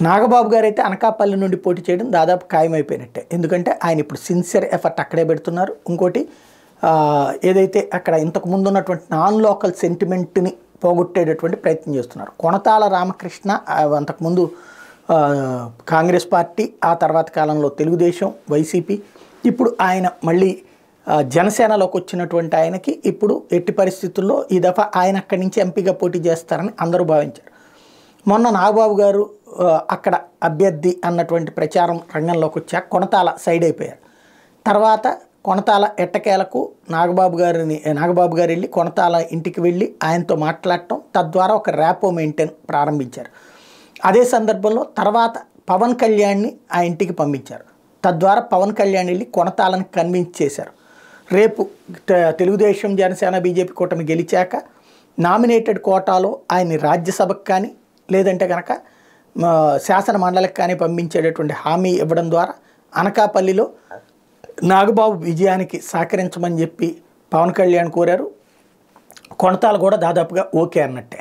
నాగబాబు గారు అయితే అనకాపల్లి నుండి పోటీ చేయడం దాదాపు ఖాయమైపోయినట్టే. ఎందుకంటే ఆయన ఇప్పుడు సిన్సియర్ ఎఫర్ట్ అక్కడే పెడుతున్నారు. ఇంకోటి ఏదైతే అక్కడ ఇంతకు ముందు ఉన్నటువంటి నాన్ లోకల్ సెంటిమెంట్ని పోగొట్టేటటువంటి ప్రయత్నం చేస్తున్నారు. కొనతాల రామకృష్ణ అంతకుముందు కాంగ్రెస్ పార్టీ, ఆ తర్వాత కాలంలో తెలుగుదేశం, వైసీపీ, ఇప్పుడు ఆయన మళ్ళీ జనసేనలోకి వచ్చినటువంటి ఆయనకి ఇప్పుడు ఎట్టి పరిస్థితుల్లో ఈ దఫా ఆయన అక్కడి నుంచి ఎంపీగా పోటీ చేస్తారని అందరూ భావించారు. మొన్న నాగబాబు గారు అక్కడ అభ్యర్థి అన్నటువంటి ప్రచారం రంగంలోకి వచ్చాక కొనతాల సైడ్ అయిపోయారు. తర్వాత కొనతాల ఎట్టకేలకు నాగబాబు గారు వెళ్ళి కొనతాల ఇంటికి వెళ్ళి ఆయనతో మాట్లాడటం, తద్వారా ఒక ర్యాపో మెయింటైన్ ప్రారంభించారు. అదే సందర్భంలో తర్వాత పవన్ కళ్యాణ్ని ఆ ఇంటికి పంపించారు. తద్వారా పవన్ కళ్యాణ్ వెళ్ళి కొనతాలని కన్విన్స్ చేశారు. రేపు తెలుగుదేశం, జనసేన, బీజేపీ కూటమి గెలిచాక నామినేటెడ్ కోటాలో ఆయన్ని రాజ్యసభకు కానీ లేదంటే కనుక శాసన మండలికి కానీ పంపించేటటువంటి హామీ ఇవ్వడం ద్వారా అనకాపల్లిలో నాగబాబు విజయానికి సహకరించమని చెప్పి పవన్ కళ్యాణ్ కోరారు. కొనతాలు కూడా దాదాపుగా ఓకే అన్నట్టే.